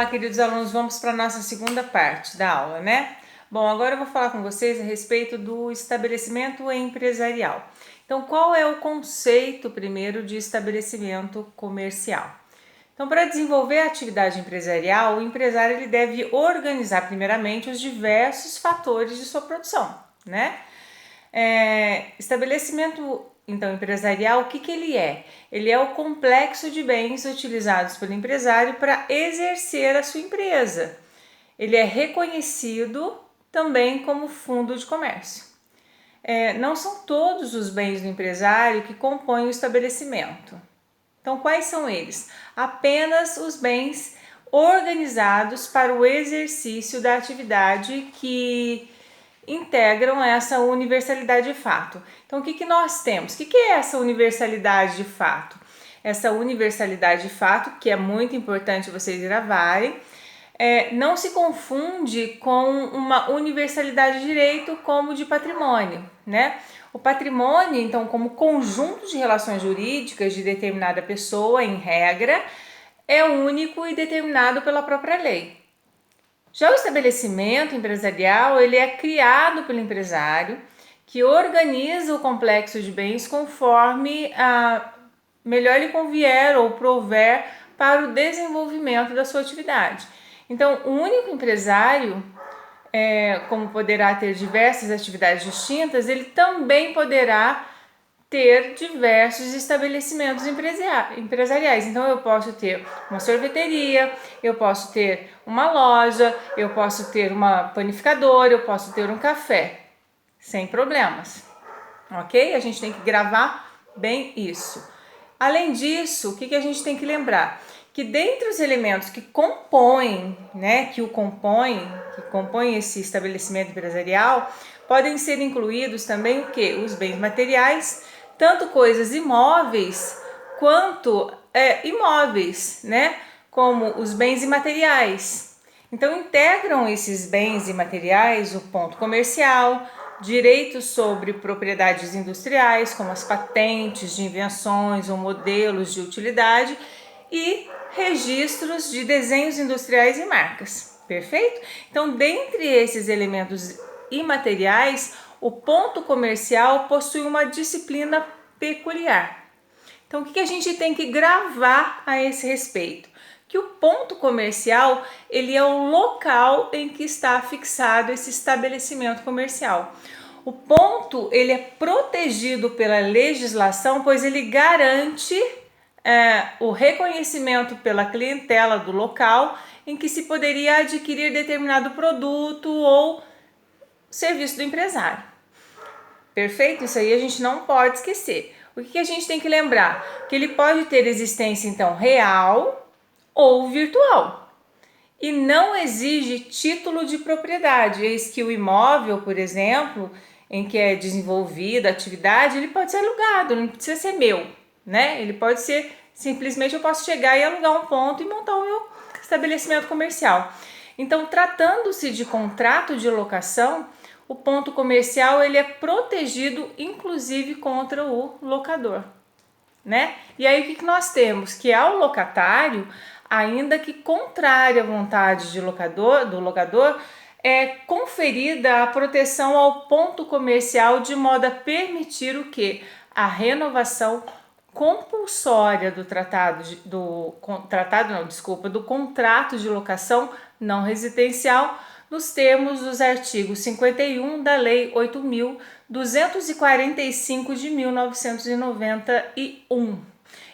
queridos alunos, vamos para a nossa segunda parte da aula, né? Bom, agora eu vou falar com vocês a respeito do estabelecimento empresarial. Então, qual é o conceito primeiro de estabelecimento comercial? Então, para desenvolver a atividade empresarial, o empresário ele deve organizar primeiramente os diversos fatores de sua produção, né? Estabelecimento então empresarial, o que ele é? Ele é o complexo de bens utilizados pelo empresário para exercer a sua empresa. Ele é reconhecido também como fundo de comércio. Não são todos os bens do empresário que compõem o estabelecimento. Então, quais são eles? Apenas os bens organizados para o exercício da atividade que integram essa universalidade de fato. Então, o que nós temos? O que é essa universalidade de fato? Essa universalidade de fato, que é muito importante vocês gravarem, não se confunde com uma universalidade de direito como de patrimônio, né? O patrimônio, então, como conjunto de relações jurídicas de determinada pessoa, em regra, é único e determinado pela própria lei. Já o estabelecimento empresarial, ele é criado pelo empresário, que organiza o complexo de bens conforme melhor lhe convier ou prover para o desenvolvimento da sua atividade. Então, o único empresário, como poderá ter diversas atividades distintas, ele também poderá ter diversos estabelecimentos empresariais. Então, eu posso ter uma sorveteria, eu posso ter uma loja, eu posso ter uma panificadora, eu posso ter um café, sem problemas, ok? A gente tem que gravar bem isso. Além disso, o que a gente tem que lembrar? Que dentre os elementos que compõem, que compõem esse estabelecimento empresarial, podem ser incluídos também o quê? Os bens materiais, tanto coisas imóveis quanto imóveis, como os bens imateriais. Então, integram esses bens imateriais o ponto comercial, direitos sobre propriedades industriais, como as patentes de invenções ou modelos de utilidade, e registros de desenhos industriais e marcas. Perfeito? Então, dentre esses elementos imateriais, o ponto comercial possui uma disciplina peculiar. Então, o que a gente tem que gravar a esse respeito? Que o ponto comercial, ele é o local em que está fixado esse estabelecimento comercial. O ponto, ele é protegido pela legislação, pois ele garante o reconhecimento pela clientela do local em que se poderia adquirir determinado produto ou serviço do empresário. Perfeito? Isso aí a gente não pode esquecer. O que a gente tem que lembrar? Que ele pode ter existência, então, real ou virtual. E não exige título de propriedade. Eis que o imóvel, por exemplo, em que é desenvolvida a atividade, ele pode ser alugado, não precisa ser meu, Ele pode ser, simplesmente eu posso chegar e alugar um ponto e montar o meu estabelecimento comercial. Então, tratando-se de contrato de locação, o ponto comercial ele é protegido, inclusive, contra o locador, E aí, o que nós temos? Que ao locatário, ainda que contrária à vontade do locador, é conferida a proteção ao ponto comercial de modo a permitir o quê? A renovação compulsória do do contrato de locação não residencial, nos termos dos artigos 51 da Lei 8.245 de 1991.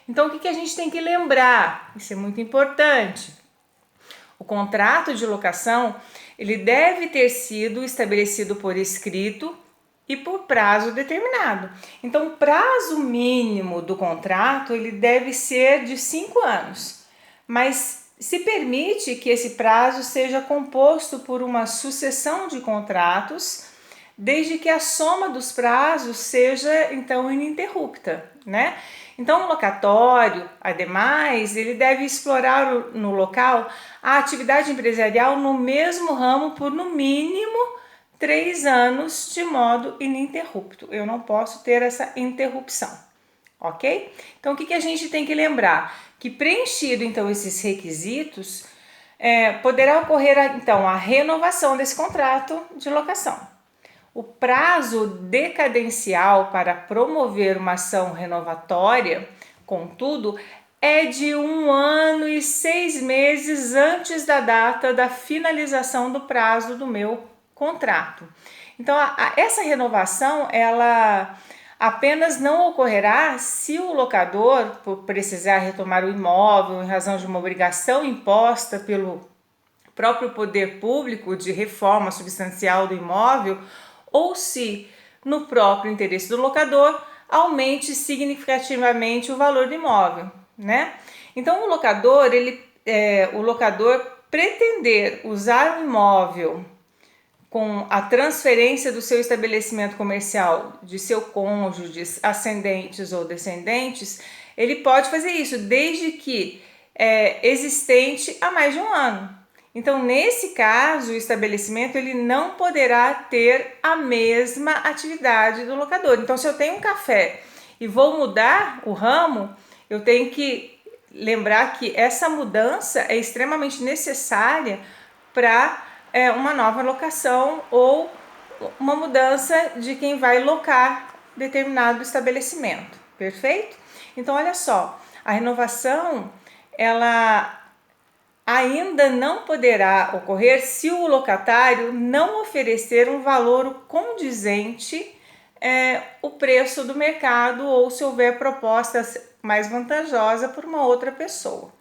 Então, o que a gente tem que lembrar? Isso é muito importante. O contrato de locação, ele deve ter sido estabelecido por escrito e por prazo determinado. Então, o prazo mínimo do contrato, ele deve ser de 5 anos, mas se permite que esse prazo seja composto por uma sucessão de contratos, desde que a soma dos prazos seja, então, ininterrupta, Então, o locatório, ademais, ele deve explorar no local a atividade empresarial no mesmo ramo por, no mínimo, 3 anos de modo ininterrupto. Eu não posso ter essa interrupção, ok? Então, o que a gente tem que lembrar? Que preenchido, então, esses requisitos, poderá ocorrer então a renovação desse contrato de locação. O prazo decadencial para promover uma ação renovatória, contudo, é de 1 ano e 6 meses antes da data da finalização do prazo do meu contrato. Então, essa renovação, ela apenas não ocorrerá se o locador, por precisar retomar o imóvel em razão de uma obrigação imposta pelo próprio poder público de reforma substancial do imóvel, ou se, no próprio interesse do locador, aumente significativamente o valor do imóvel, né? Então, o locador pretender usar o imóvel com a transferência do seu estabelecimento comercial de seu cônjuge, ascendentes ou descendentes, ele pode fazer isso desde que existente há mais de 1 ano. Então, nesse caso, o estabelecimento ele não poderá ter a mesma atividade do locador. Então, se eu tenho um café e vou mudar o ramo, eu tenho que lembrar que essa mudança é extremamente necessária para uma nova locação ou uma mudança de quem vai locar determinado estabelecimento, perfeito? Então, olha só, a renovação, ela ainda não poderá ocorrer se o locatário não oferecer um valor condizente o preço do mercado ou se houver proposta mais vantajosa por uma outra pessoa,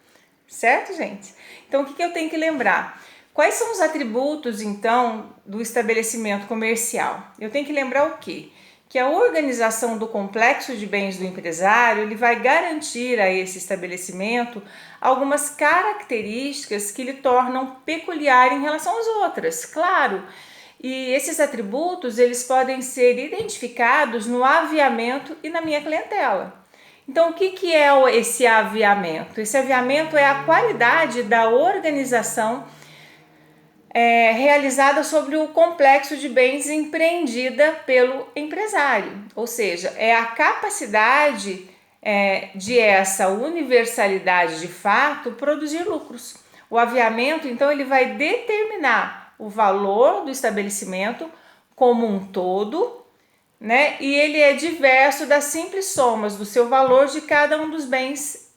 certo, gente? Então, o que eu tenho que lembrar? Quais são os atributos, então, do estabelecimento comercial? Eu tenho que lembrar o quê? Que a organização do complexo de bens do empresário ele vai garantir a esse estabelecimento algumas características que lhe tornam peculiar em relação às outras, claro. E esses atributos eles podem ser identificados no aviamento e na minha clientela. Então, o que é esse aviamento? Esse aviamento é a qualidade da organização realizada sobre o complexo de bens empreendida pelo empresário, ou seja, é a capacidade de essa universalidade de fato produzir lucros. O aviamento, então, ele vai determinar o valor do estabelecimento como um todo, né? E ele é diverso das simples somas do seu valor de cada um dos bens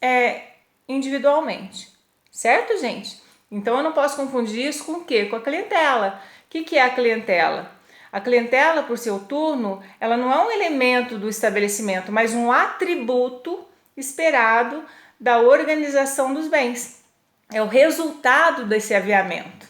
individualmente, certo, gente? Então eu não posso confundir isso com o quê? Com a clientela. O que é a clientela? A clientela, por seu turno, ela não é um elemento do estabelecimento, mas um atributo esperado da organização dos bens. É o resultado desse aviamento.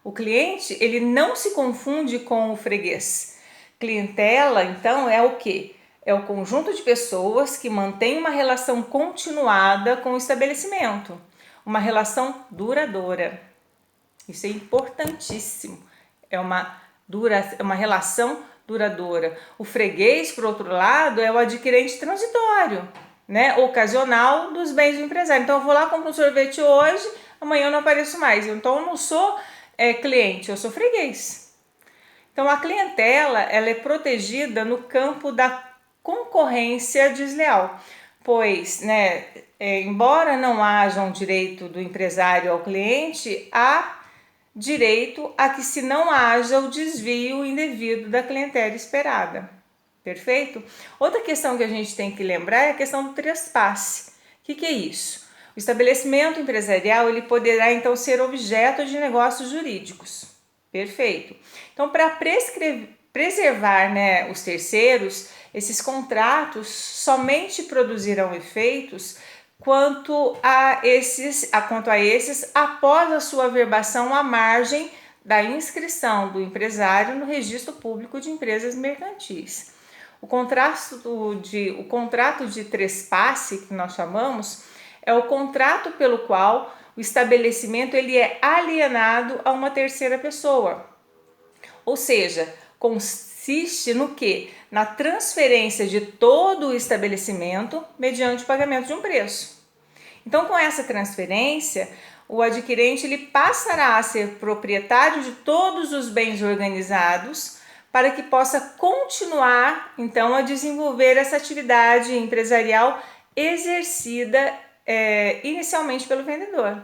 O cliente, ele não se confunde com o freguês. Clientela, então, é o quê? É o conjunto de pessoas que mantém uma relação continuada com o estabelecimento. Uma relação duradoura. Isso é importantíssimo. É uma relação duradoura. O freguês, por outro lado, é o adquirente transitório, né? Ocasional dos bens do empresário. Então, eu vou lá, compro um sorvete hoje, amanhã eu não apareço mais. Então, eu não sou cliente, eu sou freguês. Então, a clientela ela é protegida no campo da concorrência desleal, pois, né, embora não haja um direito do empresário ao cliente, há direito a que se não haja o desvio indevido da clientela esperada. Perfeito? Outra questão que a gente tem que lembrar é a questão do trespasse. O que é isso? O estabelecimento empresarial ele poderá então ser objeto de negócios jurídicos. Perfeito. Então, para preservar, né, os terceiros, esses contratos somente produzirão efeitos quanto a esses após a sua averbação à margem da inscrição do empresário no registro público de empresas mercantis. O contrato de trespasse, que nós chamamos, é o contrato pelo qual o estabelecimento ele é alienado a uma terceira pessoa. Ou seja, consiste no quê? Na transferência de todo o estabelecimento mediante o pagamento de um preço. Então, com essa transferência, o adquirente ele passará a ser proprietário de todos os bens organizados para que possa continuar, então, a desenvolver essa atividade empresarial exercida inicialmente pelo vendedor.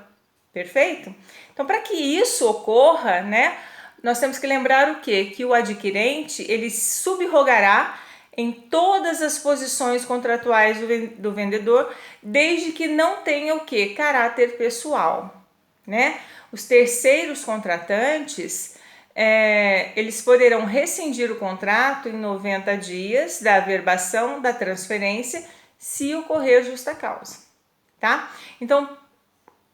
Perfeito? Então, para que isso ocorra, né, nós temos que lembrar o quê? Que o adquirente, ele subrogará em todas as posições contratuais do vendedor, desde que não tenha o quê? Caráter pessoal, né? Os terceiros contratantes, eles poderão rescindir o contrato em 90 dias da averbação da transferência, se ocorrer justa causa, tá? Então, o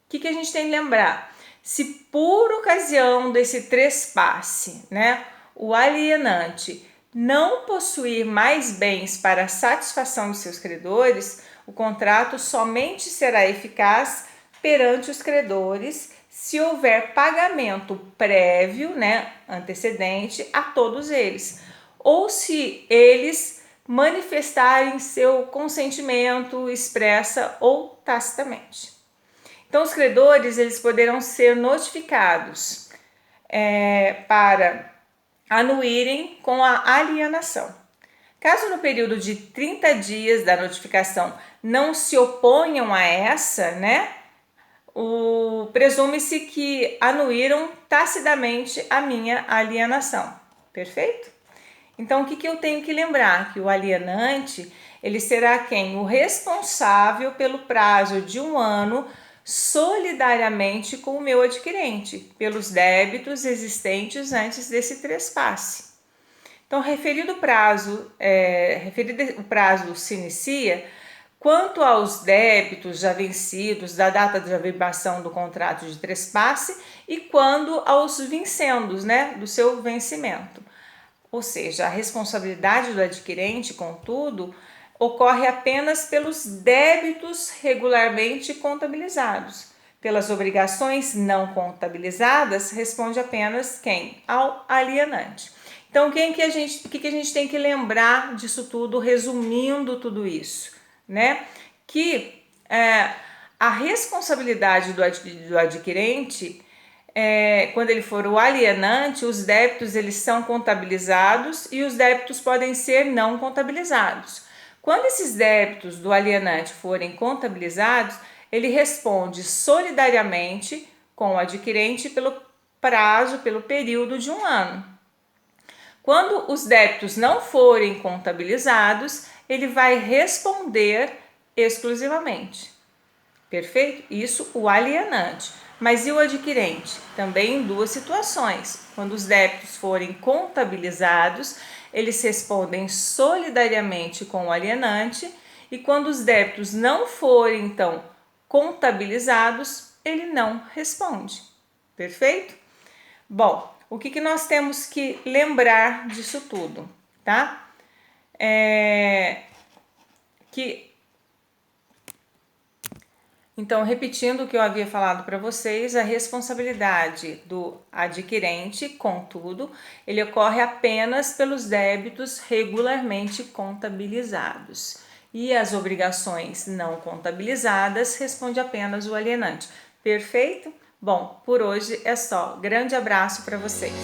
que a gente tem que lembrar? Se por ocasião desse trespasse, né, o alienante não possuir mais bens para satisfação de seus credores, o contrato somente será eficaz perante os credores se houver pagamento prévio, né, antecedente a todos eles, ou se eles manifestarem seu consentimento expressa ou tacitamente. Então, os credores, eles poderão ser notificados para anuírem com a alienação. Caso no período de 30 dias da notificação não se oponham a essa, né, presume-se que anuíram tacitamente a minha alienação. Perfeito? Então, o que eu tenho que lembrar? Que o alienante, ele será quem? O responsável pelo prazo de 1 ano solidariamente com o meu adquirente, pelos débitos existentes antes desse trespasse. Então, referido o prazo se inicia quanto aos débitos já vencidos da data de averbação do contrato de trespasse e quando aos vincendos, né, do seu vencimento. Ou seja, a responsabilidade do adquirente, contudo, ocorre apenas pelos débitos regularmente contabilizados. Pelas obrigações não contabilizadas, responde apenas quem? Ao alienante. Então, o que a gente tem que lembrar disso tudo, resumindo tudo isso, né? Que a responsabilidade do adquirente, quando ele for o alienante, os débitos eles são contabilizados e os débitos podem ser não contabilizados. Quando esses débitos do alienante forem contabilizados, ele responde solidariamente com o adquirente pelo período de 1 ano. Quando os débitos não forem contabilizados, ele vai responder exclusivamente. Perfeito? Isso o alienante. Mas e o adquirente? Também em 2 situações. Quando os débitos forem contabilizados, eles respondem solidariamente com o alienante, e quando os débitos não forem, então, contabilizados, ele não responde. Perfeito? Bom, o que nós temos que lembrar disso tudo, tá? Então, repetindo o que eu havia falado para vocês, a responsabilidade do adquirente, contudo, ele ocorre apenas pelos débitos regularmente contabilizados. E as obrigações não contabilizadas responde apenas o alienante. Perfeito? Bom, por hoje é só. Grande abraço para vocês.